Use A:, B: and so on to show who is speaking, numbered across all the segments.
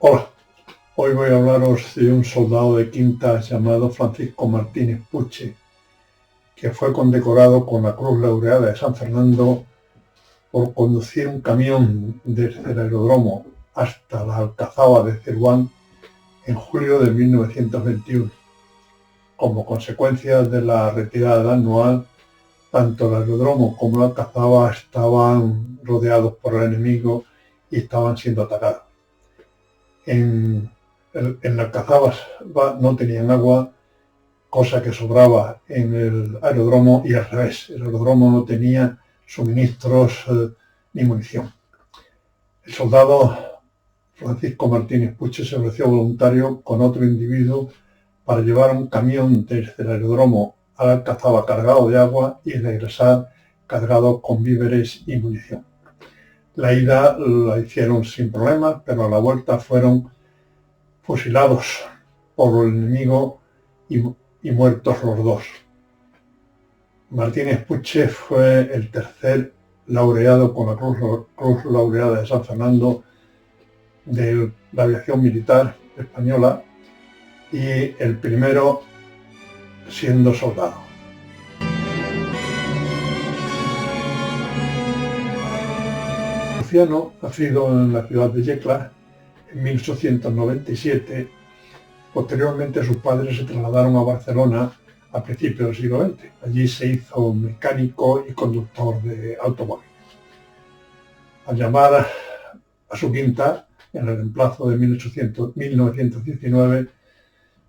A: Hola, hoy voy a hablaros de un soldado de quinta llamado Francisco Martínez Puche, que fue condecorado con la Cruz Laureada de San Fernando por conducir un camión desde el aeródromo hasta la Alcazaba de Ceruán en julio de 1921. Como consecuencia de la retirada anual, tanto el aeródromo como la Alcazaba estaban rodeados por el enemigo y estaban siendo atacados. En la Alcazaba no tenían agua, cosa que sobraba en el aeródromo, y al revés, el aeródromo no tenía suministros ni munición. El soldado Francisco Martínez Puche se ofreció voluntario con otro individuo para llevar un camión desde el aeródromo a la Alcazaba cargado de agua y regresar cargado con víveres y munición. La ida la hicieron sin problemas, pero a la vuelta fueron fusilados por el enemigo y muertos los dos. Martínez Puche fue el tercer laureado con la Cruz Laureada de San Fernando de la aviación militar española y el primero siendo soldado. Luciano, nacido en la ciudad de Yecla en 1897, posteriormente sus padres se trasladaron a Barcelona a principios del siglo XX. Allí se hizo mecánico y conductor de automóviles. Al llamar a su quinta, en el reemplazo de 1919,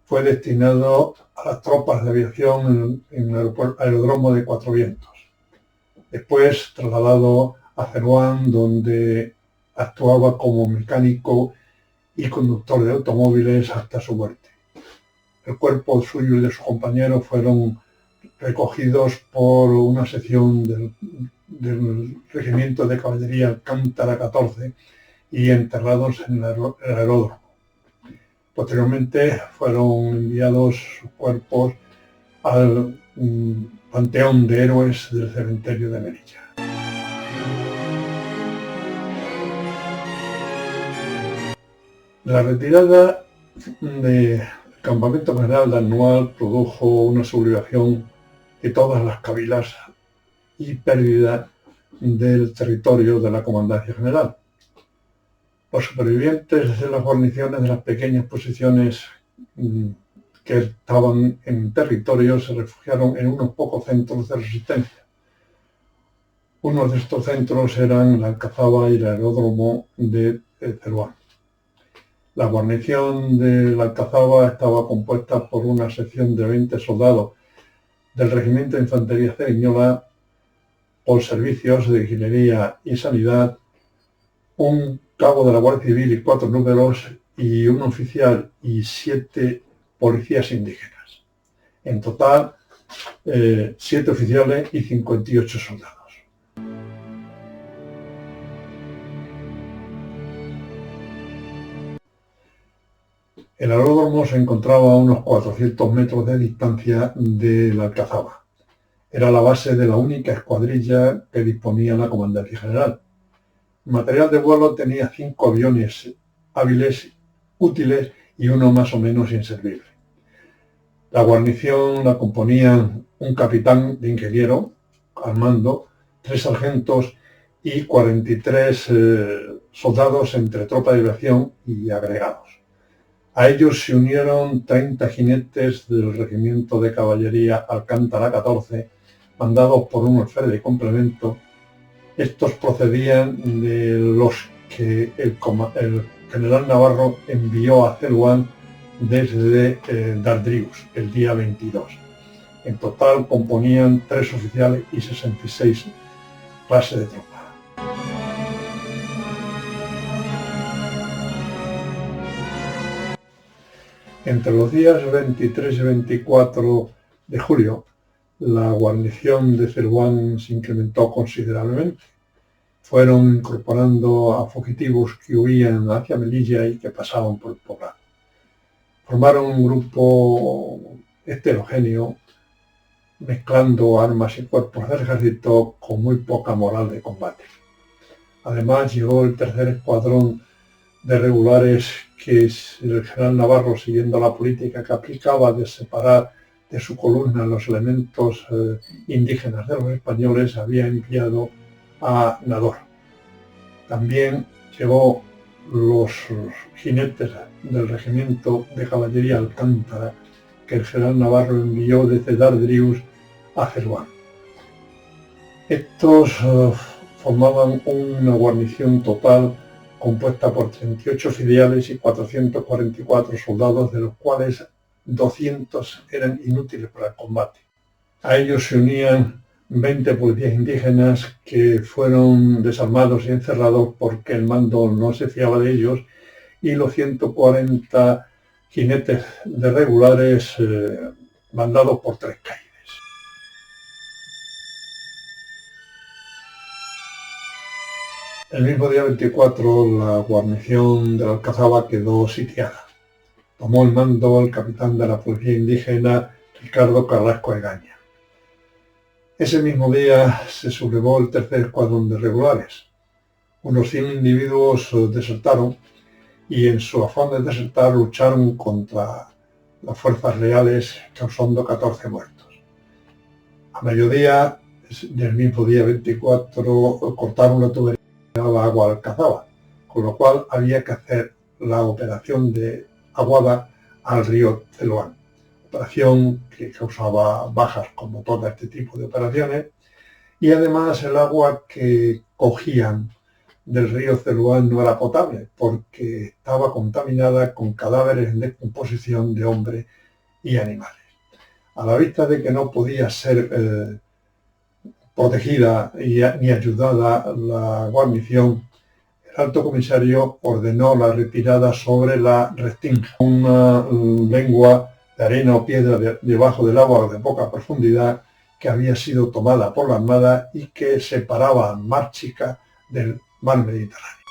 A: fue destinado a las tropas de aviación en el aeródromo de Cuatro Vientos. Después trasladado a Ceruán, donde actuaba como mecánico y conductor de automóviles hasta su muerte. El cuerpo suyo y de sus compañeros fueron recogidos por una sección del Regimiento de Caballería Alcántara 14 y enterrados en el aeródromo. Posteriormente fueron enviados sus cuerpos al Panteón de Héroes del cementerio de Melilla. La retirada del Campamento General de Anual produjo una sublevación de todas las cabilas y pérdida del territorio de la Comandancia General. Los supervivientes de las guarniciones de las pequeñas posiciones que estaban en territorio se refugiaron en unos pocos centros de resistencia. Uno de estos centros eran la Alcazaba y el aeródromo de Ceruán. La guarnición de la Alcazaba estaba compuesta por una sección de 20 soldados del Regimiento de Infantería Ceriñola, por servicios de ingeniería y sanidad, un cabo de la Guardia Civil y 4 números, y un oficial y 7 policías indígenas. En total, 7 oficiales y 58 soldados. El aeródromo se encontraba a unos 400 metros de distancia de la Alcazaba. Era la base de la única escuadrilla que disponía la Comandancia General. El material de vuelo tenía 5 aviones hábiles, útiles, y uno más o menos inservible. La guarnición la componían un capitán de ingeniero al mando, 3 sargentos y 43 soldados entre tropa de aviación y agregados. A ellos se unieron 30 jinetes del Regimiento de Caballería Alcántara 14, mandados por un alférez de complemento. Estos procedían de los que el general Navarro envió a Ceruán desde Dardrius el día 22. En total componían 3 oficiales y 66 clases de tropa. Entre los días 23 y 24 de julio, la guarnición de Ceruán se incrementó considerablemente. Fueron incorporando a fugitivos que huían hacia Melilla y que pasaban por el poblado. Formaron un grupo heterogéneo, mezclando armas y cuerpos del ejército con muy poca moral de combate. Además, llegó el tercer escuadrón de regulares que el general Navarro, siguiendo la política que aplicaba de separar de su columna los elementos indígenas de los españoles, había enviado a Nador. También llevó los jinetes del regimiento de caballería Alcántara que el general Navarro envió desde Dardrius a Celuán. Estos formaban una guarnición total compuesta por 38 oficiales y 444 soldados, de los cuales 200 eran inútiles para el combate. A ellos se unían 20 policías indígenas que fueron desarmados y encerrados porque el mando no se fiaba de ellos, y los 140 jinetes de regulares mandados por 3 caídes. El mismo día 24 la guarnición de la Alcazaba quedó sitiada. Tomó el mando el capitán de la policía indígena, Ricardo Carrasco Egaña. Ese mismo día se sublevó el tercer escuadrón de regulares. Unos 100 individuos desertaron y en su afán de desertar lucharon contra las fuerzas reales, causando 14 muertos. A mediodía del mismo día 24 cortaron la tubería de agua al Alcazaba, con lo cual había que hacer la operación de aguada al río Celuán, operación que causaba bajas como todo este tipo de operaciones, y además el agua que cogían del río Celuán no era potable porque estaba contaminada con cadáveres en descomposición de hombres y animales. A la vista de que no podía ser protegida ni ayudada la guarnición, el alto comisario ordenó la retirada sobre la Restinga, una lengua de arena o piedra debajo del agua de poca profundidad que había sido tomada por la Armada y que separaba Mar Chica del Mar Mediterráneo.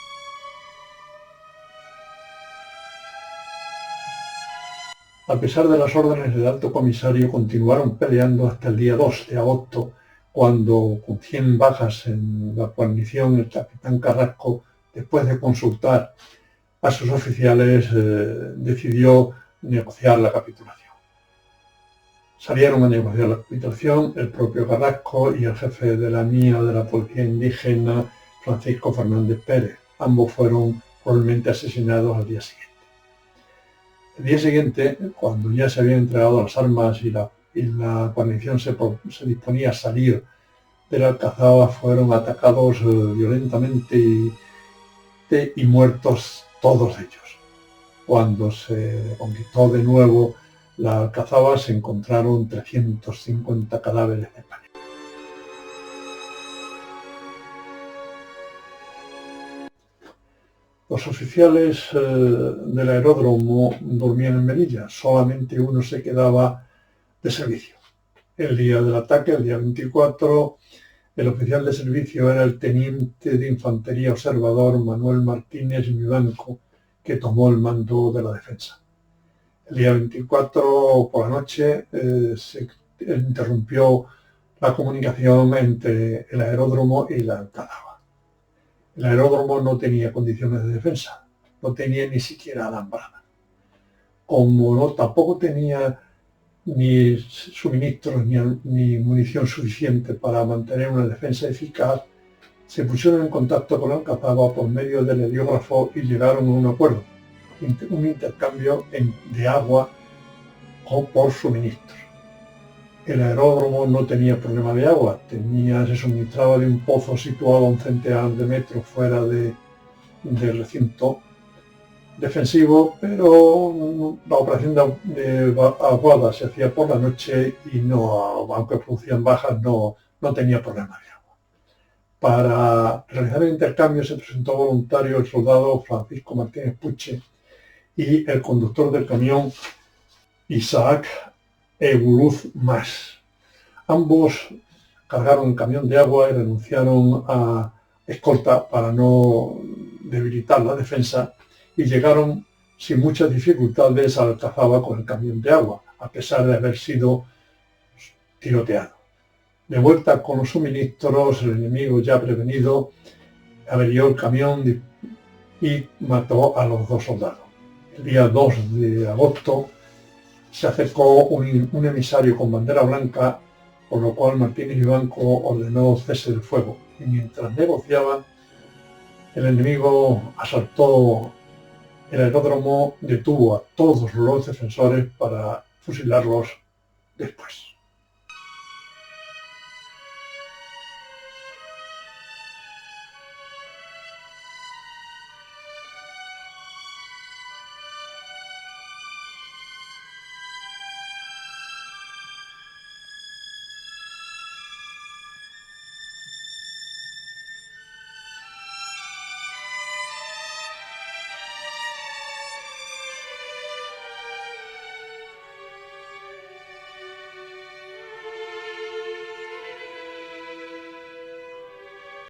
A: A pesar de las órdenes del alto comisario, continuaron peleando hasta el día 2 de agosto, cuando, con 100 bajas en la guarnición, el capitán Carrasco, después de consultar a sus oficiales, decidió negociar la capitulación. Salieron a negociar la capitulación el propio Carrasco y el jefe de la MIA de la policía indígena, Francisco Fernández Pérez. Ambos fueron probablemente asesinados al día siguiente. El día siguiente, cuando ya se habían entregado las armas y la guarnición se disponía a salir de la Alcazaba, fueron atacados violentamente y muertos todos ellos. Cuando se conquistó de nuevo la Alcazaba, se encontraron 350 cadáveres de españoles. Los oficiales del aeródromo dormían en Melilla, solamente uno se quedaba de servicio. El día del ataque, el día 24, el oficial de servicio era el teniente de infantería observador Manuel Martínez Vivanco, que tomó el mando de la defensa. El día 24 por la noche se interrumpió la comunicación entre el aeródromo y la Alcazaba. El aeródromo no tenía condiciones de defensa, no tenía ni siquiera alambrada. Como tampoco tenía ni suministros ni munición suficiente para mantener una defensa eficaz, se pusieron en contacto con la Alcazaba por medio del heliógrafo y llegaron a un acuerdo, un intercambio de agua por suministros. El aeródromo no tenía problema de agua, se suministraba de un pozo situado a un centenar de metros fuera del recinto defensivo, pero la operación de aguada se hacía por la noche y aunque producían bajas, no tenía problema de agua. Para realizar el intercambio se presentó voluntario el soldado Francisco Martínez Puche y el conductor del camión Isaac Eguluz Mas. Ambos cargaron el camión de agua y renunciaron a escolta para no debilitar la defensa, y llegaron sin muchas dificultades a Alcazaba con el camión de agua, a pesar de haber sido tiroteado. De vuelta con los suministros, el enemigo ya prevenido averió el camión y mató a los dos soldados. El día 2 de agosto se acercó un emisario con bandera blanca, por lo cual Martínez Vivanco ordenó cese del fuego. Y mientras negociaban, el enemigo asaltó el aeródromo, detuvo a todos los defensores para fusilarlos después.